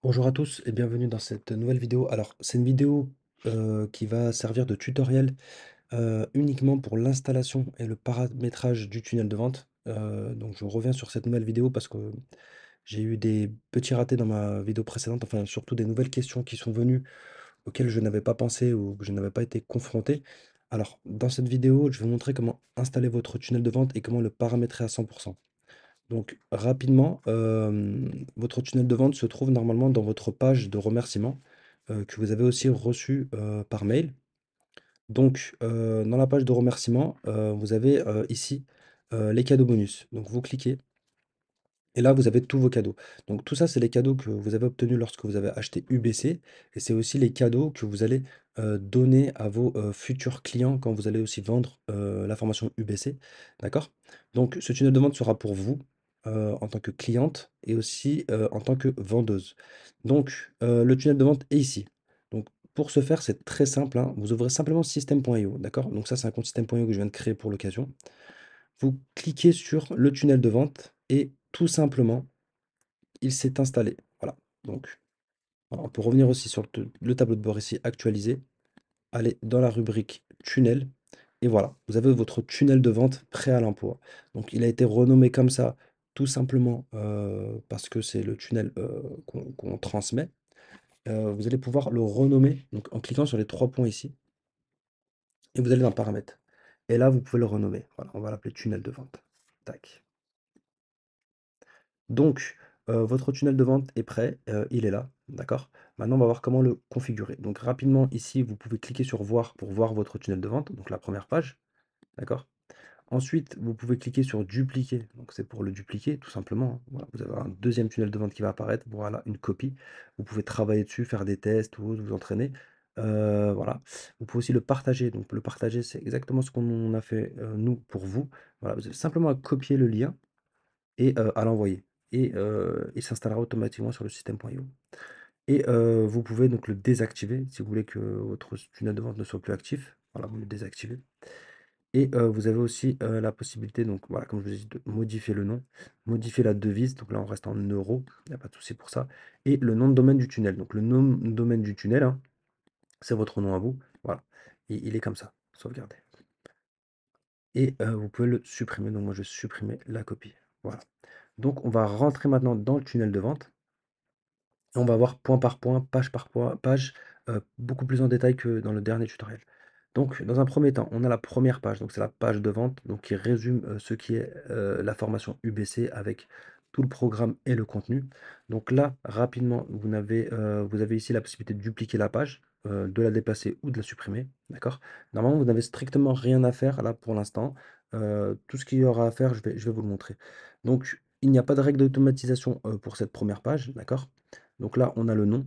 Bonjour à tous et bienvenue dans cette nouvelle vidéo. Alors, c'est une vidéo qui va servir de tutoriel uniquement pour l'installation et le paramétrage du tunnel de vente. Donc, je reviens sur cette nouvelle vidéo parce que j'ai eu des petits ratés dans ma vidéo précédente, enfin, surtout des nouvelles questions qui sont venues auxquelles je n'avais pas pensé ou que je n'avais pas été confronté. Alors, dans cette vidéo, je vais vous montrer comment installer votre tunnel de vente et comment le paramétrer à 100%. Donc rapidement, votre tunnel de vente se trouve normalement dans votre page de remerciements, que vous avez aussi reçue, par mail. Donc, dans la page de remerciements, vous avez, ici, les cadeaux bonus. Donc vous cliquez et là, vous avez tous vos cadeaux. Donc tout ça, c'est les cadeaux que vous avez obtenus lorsque vous avez acheté UBC et c'est aussi les cadeaux que vous allez, donner à vos, futurs clients quand vous allez aussi vendre, la formation UBC, d'accord? Donc ce tunnel de vente sera pour vous, en tant que cliente et aussi, en tant que vendeuse. Donc, le tunnel de vente est ici. Donc pour ce faire, c'est très simple, hein. Vous ouvrez simplement system.io, d'accord? Donc ça, c'est un compte system.io que je viens de créer pour l'occasion. Vous cliquez sur le tunnel de vente et tout simplement, il s'est installé. Voilà. Donc, voilà, on peut revenir aussi sur le tableau de bord ici, actualisé. Allez dans la rubrique tunnel. Et voilà, vous avez votre tunnel de vente prêt à l'emploi. Donc, il a été renommé comme ça, tout simplement parce que c'est le tunnel qu'on transmet. Vous allez pouvoir le renommer donc, en cliquant sur les trois points ici. Et vous allez dans paramètres. Et là, vous pouvez le renommer. Voilà, on va l'appeler tunnel de vente. Tac. Donc, votre tunnel de vente est prêt, il est là, d'accord? Maintenant, on va voir comment le configurer. Donc rapidement, ici, vous pouvez cliquer sur «Voir» pour voir votre tunnel de vente, donc la première page, d'accord? Ensuite, vous pouvez cliquer sur «Dupliquer», donc c'est pour le dupliquer tout simplement, hein. Voilà, vous avez un deuxième tunnel de vente qui va apparaître, voilà, une copie. Vous pouvez travailler dessus, faire des tests ou autre, vous entraîner, voilà. Vous pouvez aussi le partager, donc le partager, c'est exactement ce qu'on a fait, nous, pour vous. Voilà, vous avez simplement à copier le lien et à l'envoyer et il s'installera automatiquement sur le système.io et vous pouvez donc le désactiver si vous voulez que votre tunnel de vente ne soit plus actif. Voilà, vous le désactivez et vous avez aussi, la possibilité donc voilà, comme je vous ai dit, de modifier le nom, modifier la devise, donc là on reste en euros, il y a pas de souci pour ça et le nom de domaine du tunnel. Donc le nom de domaine du tunnel, hein, c'est votre nom à vous, voilà et il est comme ça, sauvegardé et vous pouvez le supprimer. Donc moi je vais supprimer la copie, voilà. Donc on va rentrer maintenant dans le tunnel de vente. Et on va voir point par page, beaucoup plus en détail que dans le dernier tutoriel. Donc, dans un premier temps, on a la première page, donc c'est la page de vente, donc qui résume ce qui est la formation UBC avec tout le programme et le contenu. Donc là, rapidement, vous avez ici la possibilité de dupliquer la page, de la déplacer ou de la supprimer, d'accord? Normalement, vous n'avez strictement rien à faire là pour l'instant. Tout ce qu'il y aura à faire, je vais vous le montrer. Donc, il n'y a pas de règle d'automatisation pour cette première page, d'accord? Donc là, on a le nom,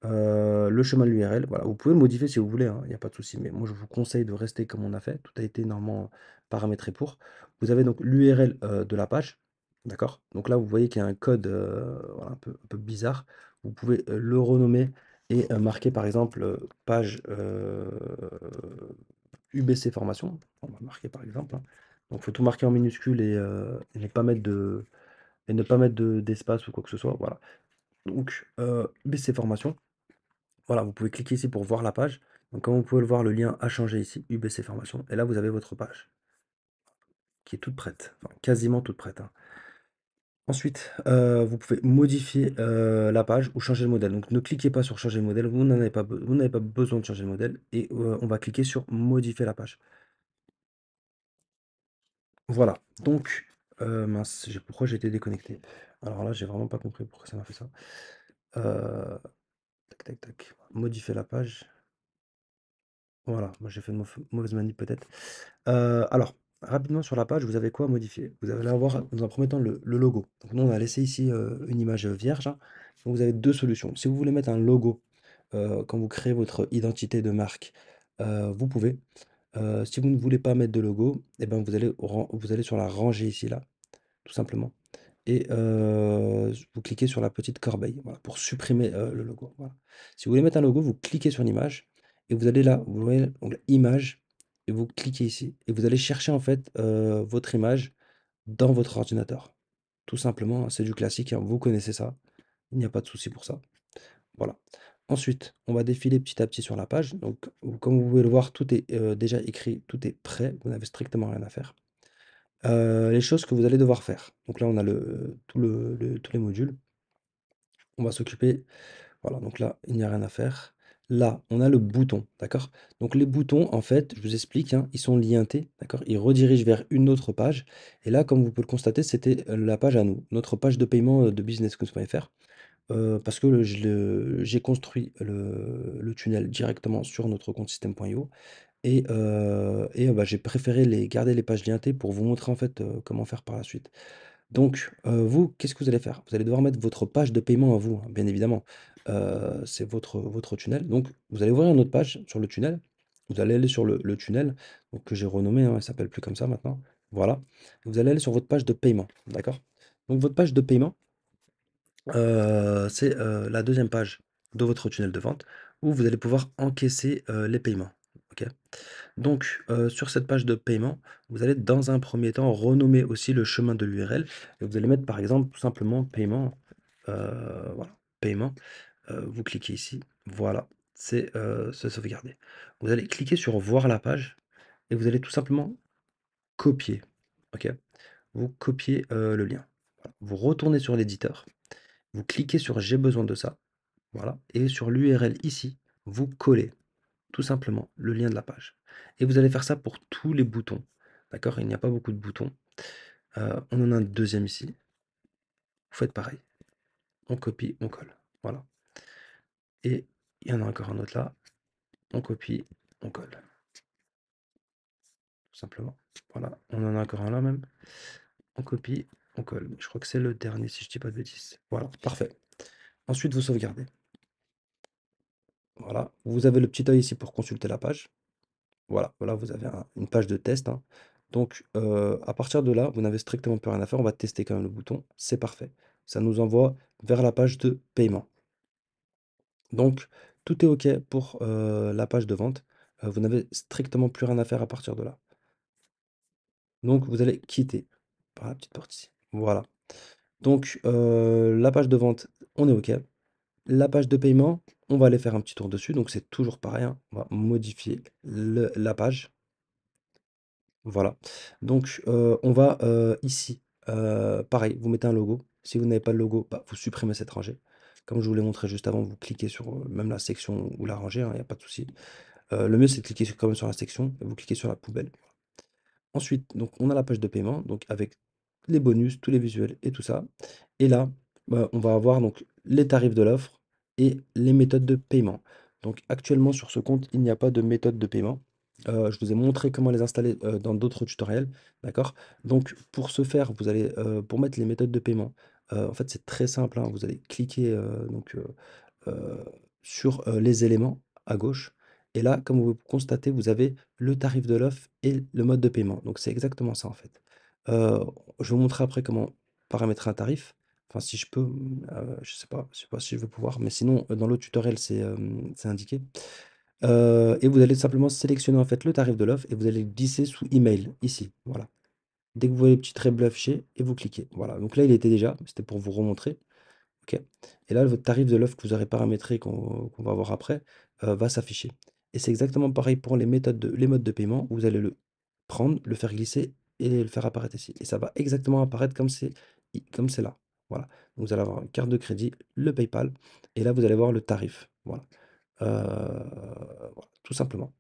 le chemin de l'URL, voilà. Vous pouvez le modifier si vous voulez, hein, il y a pas de souci, mais moi je vous conseille de rester comme on a fait. Tout a été normalement paramétré pour. Vous avez donc l'URL, de la page, d'accord? Donc là, vous voyez qu'il y a un code, voilà, un peu bizarre. Vous pouvez, le renommer et marquer par exemple, page, UBC formation. On va marquer par exemple, hein. Donc il faut tout marquer en minuscule et ne pas mettre d'espace ou quoi que ce soit, voilà. Donc, UBC formation. Voilà, vous pouvez cliquer ici pour voir la page. Donc, comme vous pouvez le voir, le lien a changé ici, UBC formation. Et là, vous avez votre page qui est toute prête, enfin, quasiment toute prête, hein. Ensuite, vous pouvez modifier la page ou changer le modèle. Donc, ne cliquez pas sur changer le modèle, vous n'avez pas besoin de changer le modèle. Et on va cliquer sur modifier la page. Voilà, donc, mince, pourquoi j'ai été déconnecté? Alors là, j'ai vraiment pas compris pourquoi ça m'a fait ça. Tac, tac, tac. Modifier la page. Voilà, moi j'ai fait une mauvaise manip peut-être. Alors, rapidement sur la page, vous avez quoi à modifier? Vous allez avoir dans un premier temps le logo. Donc nous, on a laissé ici, une image, vierge, hein. Donc vous avez 2 solutions. Si vous voulez mettre un logo, quand vous créez votre identité de marque, vous pouvez. Si vous ne voulez pas mettre de logo et ben, vous allez sur la rangée ici, là, tout simplement et vous cliquez sur la petite corbeille, voilà, pour supprimer, le logo, voilà. Si vous voulez mettre un logo, vous cliquez sur l'image et vous allez là, vous voyez l'onglet image et vous cliquez ici et vous allez chercher en fait, votre image dans votre ordinateur. Tout simplement, hein, c'est du classique, hein, vous connaissez ça, il n'y a pas de souci pour ça. Voilà. Ensuite, on va défiler petit à petit sur la page. Donc, comme vous pouvez le voir, tout est déjà écrit, tout est prêt. Vous n'avez strictement rien à faire. Les choses que vous allez devoir faire. Donc là, on a tous les modules. On va s'occuper. Voilà, donc là, il n'y a rien à faire. Là, on a le bouton, d'accord? Donc les boutons, en fait, je vous explique, hein, ils sont lientés, d'accord? Ils redirigent vers une autre page. Et là, comme vous pouvez le constater, c'était la page à nous, notre page de paiement de businesscoach.fr. Parce que j'ai construit le tunnel directement sur notre compte système.io bah, j'ai préféré garder les pages lientées pour vous montrer, en fait, comment faire par la suite. Donc, vous, qu'est-ce que vous allez faire? Vous allez devoir mettre votre page de paiement à vous, hein, bien évidemment. C'est votre tunnel. Donc, vous allez ouvrir une autre page sur le tunnel. Vous allez aller sur le tunnel, donc que j'ai renommé, hein, elle s'appelle plus comme ça maintenant. Voilà. Vous allez aller sur votre page de paiement, d'accord? Donc votre page de paiement, c'est, la deuxième page de votre tunnel de vente où vous allez pouvoir encaisser, les paiements, OK? Donc, sur cette page de paiement, vous allez dans un premier temps renommer aussi le chemin de l'URL et vous allez mettre par exemple tout simplement paiement, voilà, paiement, vous cliquez ici, voilà, c'est sauvegardé. Vous allez cliquer sur voir la page et vous allez tout simplement copier, OK? Vous copiez, le lien. Voilà. Vous retournez sur l'éditeur, vous cliquez sur j'ai besoin de ça, voilà, et sur l'URL ici, vous collez tout simplement le lien de la page. Et vous allez faire ça pour tous les boutons. D'accord? Il n'y a pas beaucoup de boutons. On en a un deuxième ici. Vous faites pareil. On copie, on colle. Voilà. Et il y en a encore un autre là. On copie, on colle. Tout simplement. Voilà. On en a encore un là même. On copie, on colle. Je crois que c'est le dernier si je dis pas de bêtises. Voilà. Parfait. Ensuite, vous sauvegardez. Voilà. Vous avez le petit œil ici pour consulter la page. Voilà, voilà, vous avez une page de test, hein. Donc, à partir de là, vous n'avez strictement plus rien à faire. On va tester quand même le bouton. C'est parfait. Ça nous envoie vers la page de paiement. Donc, tout est OK pour la page de vente. Vous n'avez strictement plus rien à faire à partir de là. Donc, vous allez quitter par la petite porte ici. Voilà. Donc, la page de vente, on est OK. La page de paiement, on va aller faire un petit tour dessus. Donc, c'est toujours pareil, hein. On va modifier la page. Voilà. Donc, on va, ici, pareil, vous mettez un logo. Si vous n'avez pas le logo, bah, vous supprimez cette rangée. Comme je vous l'ai montré juste avant, vous cliquez sur, même la section ou la rangée, hein, il y a pas de souci. Le mieux, c'est de cliquer quand même sur la section et vous cliquez sur la poubelle. Ensuite, donc on a la page de paiement, donc avec les bonus, tous les visuels et tout ça. Et là, bah, on va avoir donc les tarifs de l'offre et les méthodes de paiement. Donc actuellement sur ce compte, il n'y a pas de méthode de paiement. Je vous ai montré comment les installer dans d'autres tutoriels, d'accord? Donc pour ce faire, vous allez pour mettre les méthodes de paiement, en fait c'est très simple, hein. Vous allez cliquer heu, sur, les éléments à gauche et là, comme vous constatez, vous avez le tarif de l'offre et le mode de paiement. Donc c'est exactement ça, en fait. Heu, je vais vous montrer après comment paramétrer un tarif. Enfin, si je peux, je sais pas si je vais pouvoir, mais sinon, dans l'autre tutoriel, c'est indiqué. Et vous allez simplement sélectionner, en fait, le tarif de l'offre et vous allez le glisser sous email, ici, voilà. Dès que vous voyez le petit trait bleu affiché et vous cliquez. Voilà, donc là, il était déjà, c'était pour vous remontrer. OK. Et là, votre tarif de l'offre que vous aurez paramétré, qu'on va voir après, va s'afficher. Et c'est exactement pareil pour les modes de paiement. Vous allez le prendre, le faire glisser et le faire apparaître ici. Et ça va exactement apparaître comme c'est là. Voilà. Donc vous allez avoir une carte de crédit, le PayPal, et là, vous allez voir le tarif. Voilà. Voilà, tout simplement.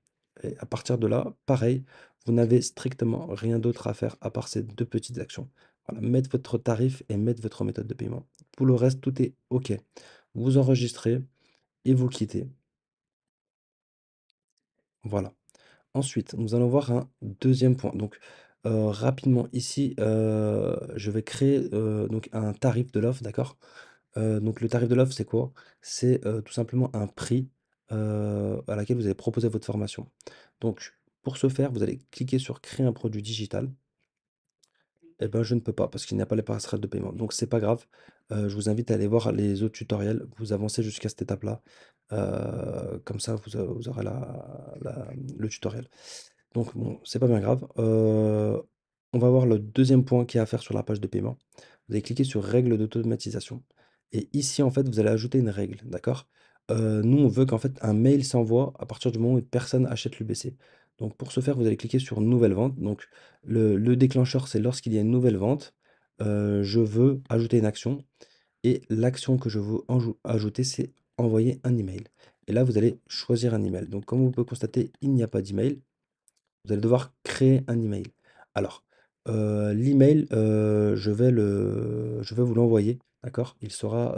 Et à partir de là, pareil, vous n'avez strictement rien d'autre à faire à part ces 2 petites actions. Voilà, mettre votre tarif et mettre votre méthode de paiement. Pour le reste, tout est OK. Vous enregistrez et vous quittez. Voilà. Ensuite, nous allons voir un deuxième point. Donc, rapidement ici, je vais créer, donc un tarif de l'offre, d'accord? Donc le tarif de l'offre, c'est quoi? C'est, tout simplement un prix, à laquelle vous allez proposer votre formation. Donc pour ce faire, vous allez cliquer sur «Créer un produit digital». Et ben, je ne peux pas parce qu'il n'y a pas les passerelles de paiement. Donc c'est pas grave, je vous invite à aller voir les autres tutoriels. Vous avancez jusqu'à cette étape-là, comme ça vous aurez le tutoriel. Donc bon, c'est pas bien grave. On va voir le deuxième point qu'il y a à faire sur la page de paiement. Vous allez cliquer sur «Règles d'automatisation» et ici, en fait, vous allez ajouter une règle, d'accord? Nous, on veut qu'en fait, un mail s'envoie à partir du moment où une personne achète l'UBC. Donc pour ce faire, vous allez cliquer sur nouvelle vente. Donc le déclencheur, c'est lorsqu'il y a une nouvelle vente, je veux ajouter une action et l'action que je veux ajouter, c'est envoyer un email. Et là, vous allez choisir un email. Donc comme vous pouvez constater, il n'y a pas d'email. Vous allez devoir créer un email. Alors, l'email, je vais vous l'envoyer, d'accord? Il sera,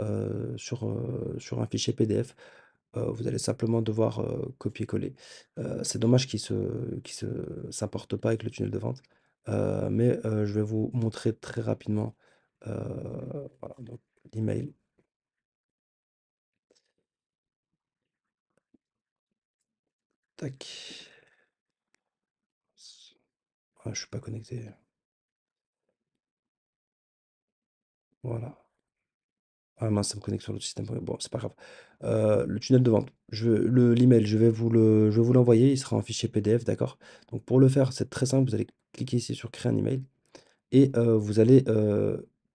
sur un fichier PDF. Vous allez simplement devoir, copier-coller. C'est dommage qu'il se s'importe pas avec le tunnel de vente, mais je vais vous montrer très rapidement, heu, voilà, donc l'email, tac. Ah, je suis pas connecté, voilà. Ah mince, ça me connecte sur l'autre système. Ouais, bon, c'est pas grave. Le tunnel de vente, l'email, je vais vous l'envoyer, il sera en fichier PDF, d'accord? Donc pour le faire, c'est très simple, vous allez cliquer ici sur créer un email et vous allez,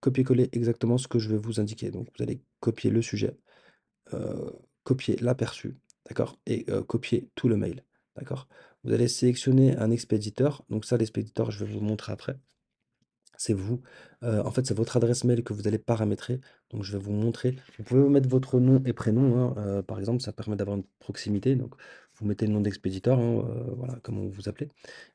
copier-coller exactement ce que je vais vous indiquer. Donc vous allez copier le sujet, copier l'aperçu, d'accord? Et copier tout le mail, d'accord? Vous allez sélectionner un expéditeur, donc ça l'expéditeur, je vais vous le montrer après. C'est vous, en fait, c'est votre adresse mail que vous allez paramétrer, donc je vais vous montrer. Vous pouvez mettre votre nom et prénom, hein, par exemple, ça permet d'avoir une proximité, donc vous mettez le nom d'expéditeur, hein, voilà, comment vous vous appelez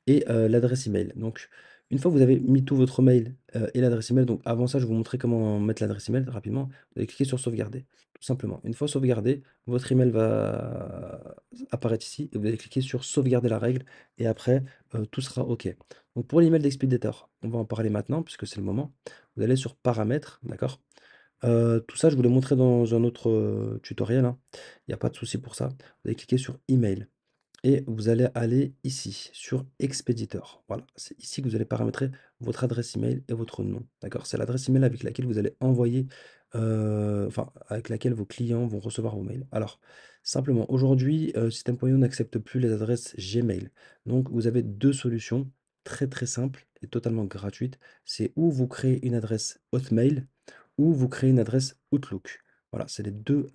et l'adresse email. Donc une fois que vous avez mis tout votre mail, et l'adresse email, donc avant ça, je vais vous montrer comment mettre l'adresse email rapidement. Vous allez cliquer sur sauvegarder, tout simplement. Une fois sauvegardé, votre email va apparaître ici et vous allez cliquer sur sauvegarder la règle et après, tout sera OK. Donc pour l'email d'expéditeur, on va en parler maintenant puisque c'est le moment. Vous allez sur paramètres, d'accord? Tout ça, je vous l'ai montré dans un autre, tutoriel, hein. Il y a pas de souci pour ça. Vous allez cliquer sur email et vous allez aller ici sur expéditeur. Voilà, c'est ici que vous allez paramétrer votre adresse email et votre nom, d'accord? C'est l'adresse email avec laquelle vous allez envoyer, enfin avec laquelle vos clients vont recevoir vos mails. Alors, simplement aujourd'hui, System.io n'accepte plus les adresses Gmail. Donc vous avez 2 solutions très, très simples et totalement gratuites. C'est ou vous créez une adresse Hotmail ou vous créez une adresse Outlook. Voilà, c'est les 2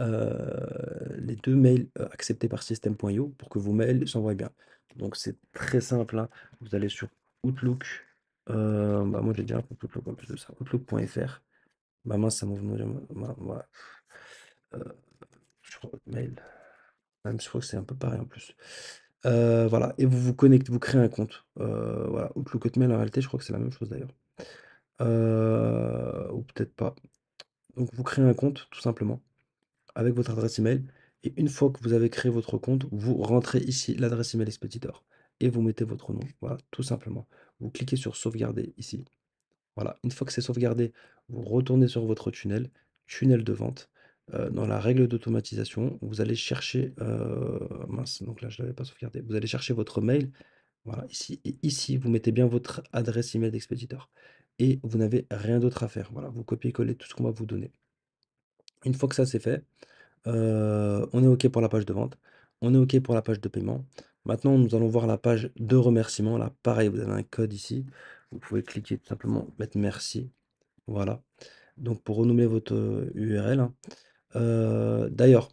mails, acceptés par System.io pour que vos mails s'envoient bien. Donc c'est très simple, hein. Vous allez sur Outlook, bah, moi j'ai déjà un Outlook en plus de ça, outlook.fr. Bah, mince, ça m'ouvre voilà, sur Hotmail. Même je crois que c'est un peu pareil en plus. Voilà et vous vous connectez, vous créez un compte. Voilà, Outlook, Hotmail en réalité, je crois que c'est la même chose d'ailleurs. Ou peut-être pas. Donc vous créez un compte tout simplement avec votre adresse email et une fois que vous avez créé votre compte, vous rentrez ici l'adresse email expéditeur et vous mettez votre nom. Voilà, tout simplement. Vous cliquez sur sauvegarder ici. Voilà, une fois que c'est sauvegardé, vous retournez sur votre tunnel, tunnel de vente. Dans la règle d'automatisation, vous allez chercher, mince, donc là je ne l'avais pas sauvegardé. Vous allez chercher votre mail, voilà, ici, et ici, vous mettez bien votre adresse email d'expéditeur. Et vous n'avez rien d'autre à faire. Voilà, vous copiez-collez tout ce qu'on va vous donner. Une fois que ça c'est fait, on est OK pour la page de vente, on est OK pour la page de paiement. Maintenant, nous allons voir la page de remerciement. Là, pareil, vous avez un code ici. Vous pouvez cliquer tout simplement, mettre merci. Voilà. Donc pour renouveler votre, URL, hein. D'ailleurs,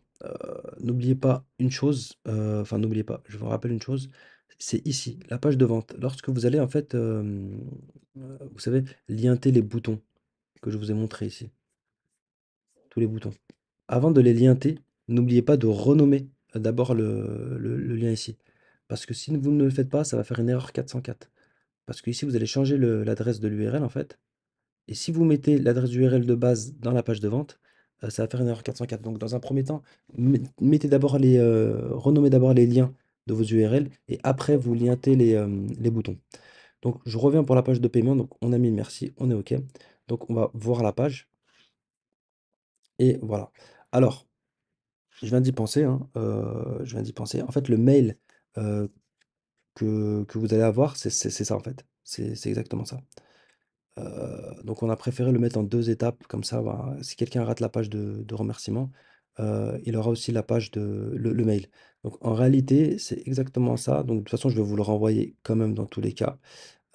n'oubliez pas une chose, enfin n'oubliez pas, je vous rappelle une chose, c'est ici, la page de vente. Lorsque vous allez en fait, vous savez, lienter les boutons que je vous ai montré ici, tous les boutons. Avant de les lienter, n'oubliez pas de renommer, d'abord le lien ici. Parce que si vous ne le faites pas, ça va faire une erreur 404. Parce qu'ici, vous allez changer l'adresse de l'URL en fait. Et si vous mettez l'adresse URL de base dans la page de vente, ça va faire une erreur 404. Donc dans un premier temps, mettez d'abord renommez d'abord les liens de vos URL et après vous lientez les boutons. Donc je reviens pour la page de paiement. Donc on a mis merci, on est OK. Donc on va voir la page et voilà. Alors, je viens d'y penser, hein, je viens d'y penser. En fait, le mail, heu, que vous allez avoir, c'est ça, en fait. C'est exactement ça. Donc on a préféré le mettre en 2 étapes, comme ça, bah, si quelqu'un rate la page de remerciement, il aura aussi la page de le mail. Donc en réalité, c'est exactement ça. Donc de toute façon, je vais vous le renvoyer quand même dans tous les cas.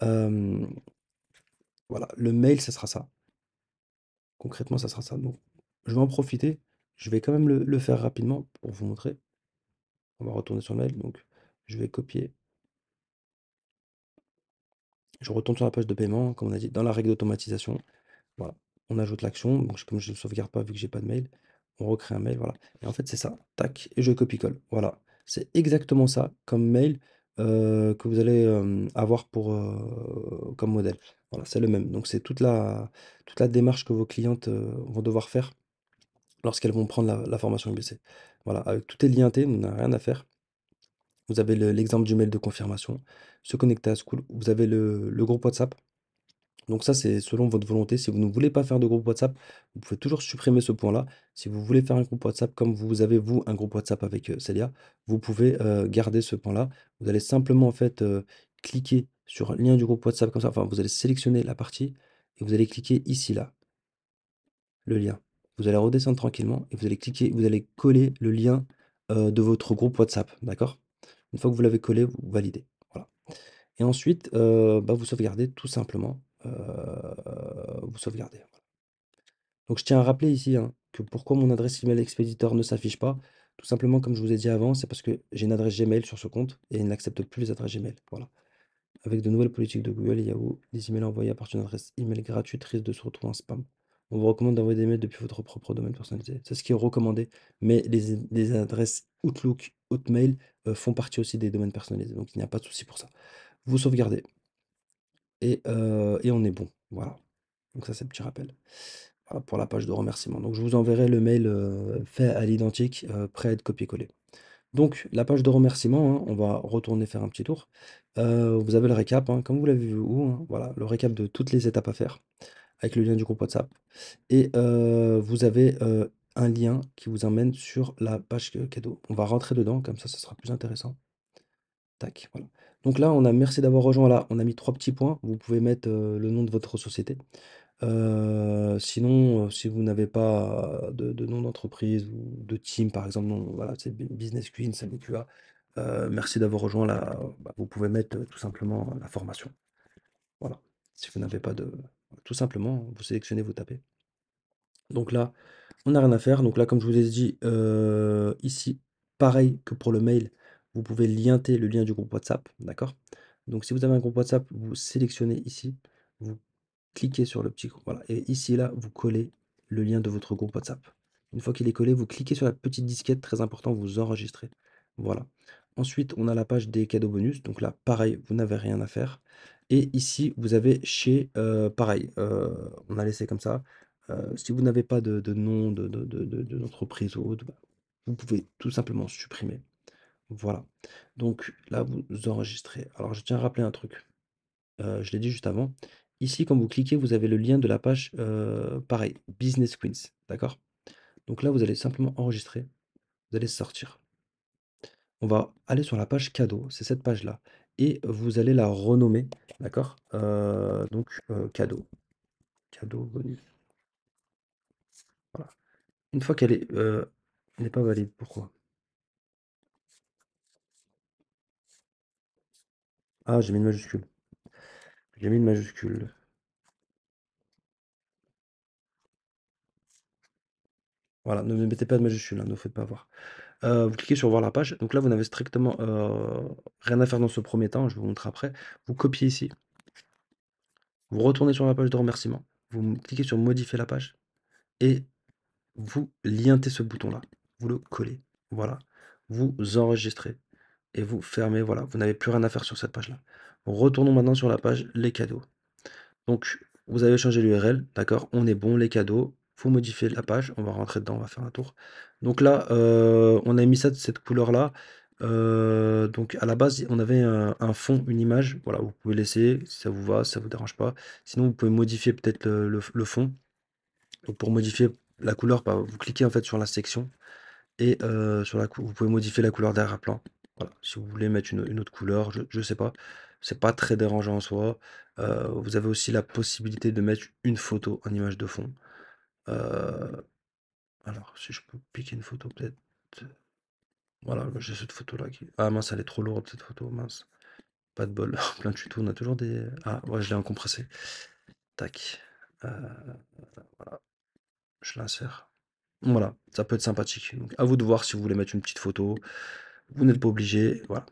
Hem, voilà, le mail, ça sera ça. Concrètement, ça sera ça. Donc je vais en profiter, je vais quand même le faire rapidement pour vous montrer. On va retourner sur le mail, donc je vais copier, je retourne sur la page de paiement, comme on a dit, dans la règle d'automatisation. Voilà, on ajoute l'action, donc comme je ne sauvegarde pas vu que j'ai pas de mail, on recrée un mail, voilà. Et en fait, c'est ça, tac, et je copie-colle. Voilà, c'est exactement ça comme mail que vous allez avoir pour, comme modèle. Voilà, c'est le même. Donc c'est toute la démarche que vos clientes vont devoir faire lorsqu'elles vont prendre la formation UBC. Voilà, tout est lienté, on n'a rien à faire. Vous avez l'exemple du mail de confirmation, se connecter à School, vous avez le groupe WhatsApp. Donc ça, c'est selon votre volonté. Si vous ne voulez pas faire de groupe WhatsApp, vous pouvez toujours supprimer ce point-là. Si vous voulez faire un groupe WhatsApp comme vous avez, vous, un groupe WhatsApp avec Célia, vous pouvez garder ce point-là. Vous allez simplement, en fait, cliquer sur un lien du groupe WhatsApp comme ça. Enfin, vous allez sélectionner la partie et vous allez cliquer ici, là, le lien. Vous allez redescendre tranquillement et vous allez cliquer, vous allez coller le lien de votre groupe WhatsApp, d'accord? Une fois que vous l'avez collé, vous validez. Voilà. Et ensuite, bah, vous sauvegardez tout simplement, vous sauvegardez. Donc je tiens à rappeler ici, hein, que pourquoi mon adresse email expéditeur ne s'affiche pas, tout simplement comme je vous ai dit avant, c'est parce que j'ai une adresse Gmail sur ce compte et il n'accepte plus les adresses Gmail. Voilà. Avec de nouvelles politiques de Google et Yahoo, les emails envoyés à partir d'une adresse email gratuite risquent de se retrouver en spam. On vous recommande d'envoyer des mails depuis votre propre domaine personnalisé. C'est ce qui est recommandé, mais les adresses Outlook, Hotmail font partie aussi des domaines personnalisés, donc il n'y a pas de souci pour ça. Vous sauvegardez et on est bon. Voilà. Donc ça, c'est le petit rappel. Voilà pour la page de remerciement. Donc je vous enverrai le mail, fait à l'identique, prêt à être copié-collé. Donc la page de remerciement, hein, on va retourner faire un petit tour. Vous avez le récap, hein, comme vous l'avez vu où, hein, voilà, le récap de toutes les étapes à faire, avec le lien du groupe WhatsApp et vous avez, un lien qui vous emmène sur la page, cadeau. On va rentrer dedans, comme ça sera plus intéressant. Tac, voilà. Donc là, on a merci d'avoir rejoint là, on a mis 3 petits points. Vous pouvez mettre, le nom de votre société. Sinon, si vous n'avez pas de nom d'entreprise ou de team, par exemple, non, voilà, c'est Business Queen, c'est BQA. Merci d'avoir rejoint la bah, vous pouvez mettre, tout simplement, la formation. Voilà. Si vous n'avez pas de tout simplement, vous sélectionnez, vous tapez. Donc là, on n'a rien à faire. Donc là, comme je vous ai dit, ici, pareil que pour le mail, vous pouvez lienter le lien du groupe WhatsApp, d'accord? Donc si vous avez un groupe WhatsApp, vous sélectionnez ici, vous cliquez sur le petit voilà et ici, là, vous collez le lien de votre groupe WhatsApp. Une fois qu'il est collé, vous cliquez sur la petite disquette, très important, vous enregistrez. Voilà. Ensuite, on a la page des cadeaux bonus. Donc là, pareil, vous n'avez rien à faire. Et ici, vous avez chez, pareil, on a laissé comme ça. Si vous n'avez pas de nom d'entreprise ou autre, bah, vous pouvez tout simplement supprimer. Voilà. Donc là, vous enregistrez. Alors, je tiens à rappeler un truc. Je l'ai dit juste avant. Ici, quand vous cliquez, vous avez le lien de la page, pareil, Business Queens, d'accord? Donc là, vous allez simplement enregistrer, vous allez sortir. On va aller sur la page cadeau, c'est cette page-là et vous allez la renommer, d'accord? Donc cadeau, cadeau bonus, voilà. Une fois qu'elle est, elle n'est pas valide, pourquoi? Ah, j'ai mis une majuscule. J'ai mis une majuscule. Voilà, ne mettez pas de majuscule, hein, ne vous faites pas avoir. Vous cliquez sur voir la page, donc là, vous n'avez strictement, rien à faire dans ce premier temps, je vous montre après. Vous copiez ici, vous retournez sur la page de remerciement, vous cliquez sur modifier la page et vous lientez ce bouton-là, vous le collez, voilà. Vous enregistrez et vous fermez, voilà, vous n'avez plus rien à faire sur cette page-là. Retournons maintenant sur la page les cadeaux. Donc, vous avez changé l'URL, d'accord, on est bon, les cadeaux, vous modifiez la page, on va rentrer dedans, on va faire un tour. Donc là, on a mis ça de cette couleur-là. Donc à la base, on avait un fond, une image, voilà, vous pouvez laisser, si ça vous va, si ça vous dérange pas. Sinon, vous pouvez modifier peut-être le fond. Donc pour modifier la couleur, bah, vous cliquez en fait sur la section et sur vous pouvez modifier la couleur d'arrière-plan. Voilà, si vous voulez mettre une autre couleur, je sais pas. C'est pas très dérangeant en soi. Vous avez aussi la possibilité de mettre une photo en image de fond. Heu, alors si je peux piquer une photo peut-être. Voilà, j'ai cette photo-là qui ah mince, elle est trop lourde cette photo, mince. Pas de bol. Plein de tutos, on a toujours des ah ouais, je l'ai en compressé. Tac. Voilà, je l'insère. Voilà, ça peut être sympathique. Donc à vous de voir si vous voulez mettre une petite photo, vous n'êtes pas obligé, voilà.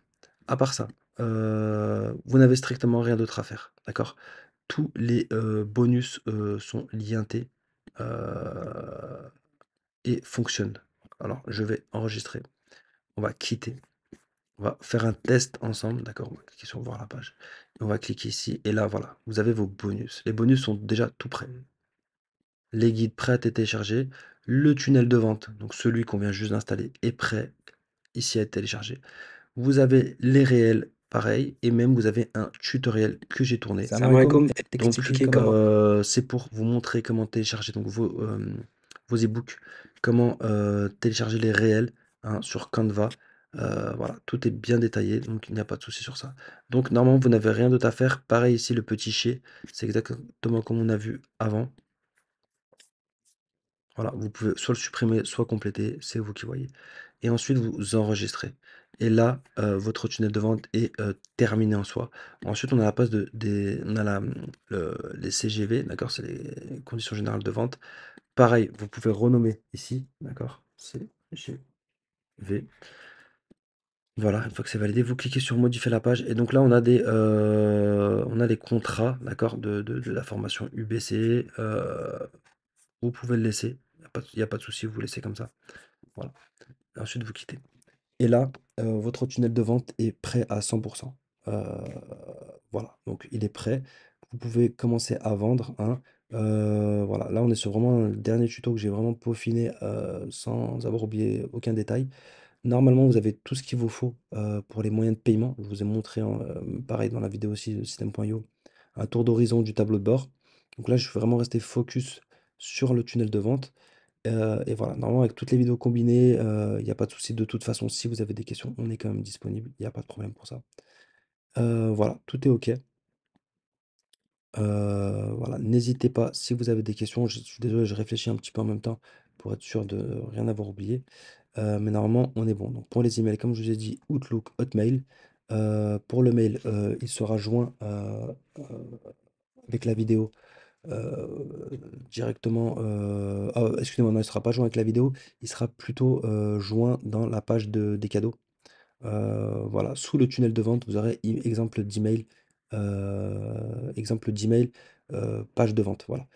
À part ça, vous n'avez strictement rien d'autre à faire, d'accord? Tous les, bonus, sont lientés, heu et fonctionnent. Alors je vais enregistrer, on va quitter, on va faire un test ensemble, d'accord? On va cliquer sur voir la page. On va cliquer ici et là voilà, vous avez vos bonus. Les bonus sont déjà tout prêts. Les guides prêts à être téléchargés, le tunnel de vente, donc celui qu'on vient juste d'installer est prêt ici à être téléchargé. Vous avez les réels, pareil, et même vous avez un tutoriel que j'ai tourné. Salam alaikum, Donc, t'expliquer comment. c'est pour vous montrer comment télécharger donc vos e-books, comment télécharger les réels hein, sur Canva. Voilà, tout est bien détaillé, donc il n'y a pas de souci sur ça. Donc normalement, vous n'avez rien d'autre à faire. Pareil ici, le petit chez, c'est exactement comme on a vu avant. Voilà, vous pouvez soit le supprimer, soit compléter, c'est vous qui voyez. Et ensuite, vous enregistrez. Et là, votre tunnel de vente est terminé en soi. Ensuite, on a la place on a les CGV, d'accord, c'est les conditions générales de vente. Pareil, vous pouvez renommer ici, d'accord, CGV. Voilà, une fois que c'est validé, vous cliquez sur modifier la page. Et donc là, on a les contrats, d'accord, de la formation UBC. Vous pouvez le laisser, il n'y a pas de souci, vous laissez comme ça. Voilà. Ensuite, vous quittez. Et là, votre tunnel de vente est prêt à 100%. Heu, voilà, donc il est prêt. Vous pouvez commencer à vendre, hein. Voilà, là, on est sur vraiment le dernier tuto que j'ai vraiment peaufiné, sans avoir oublié aucun détail. Normalement, vous avez tout ce qu'il vous faut, pour les moyens de paiement. Je vous ai montré en, pareil dans la vidéo aussi de Système.io, un tour d'horizon du tableau de bord. Donc là, je suis vraiment resté focus sur le tunnel de vente. Et voilà, normalement avec toutes les vidéos combinées, il y a pas de souci. De toute façon, si vous avez des questions, on est quand même disponible, il y a pas de problème pour ça. Voilà, tout est OK. Voilà, n'hésitez pas si vous avez des questions. Je suis désolé, je réfléchis un petit peu en même temps pour être sûr de rien avoir oublié. Mais normalement, on est bon. Donc pour les emails, comme je vous ai dit, Outlook, Hotmail. Pour le mail, il sera joint, heu, avec la vidéo. Directement, excusez-moi, non, il sera pas joint avec la vidéo, il sera plutôt, joint dans la page des cadeaux. Voilà, sous le tunnel de vente, vous aurez exemple d'email, page de vente, voilà.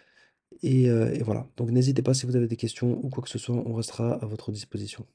Et voilà, donc n'hésitez pas si vous avez des questions ou quoi que ce soit, on restera à votre disposition.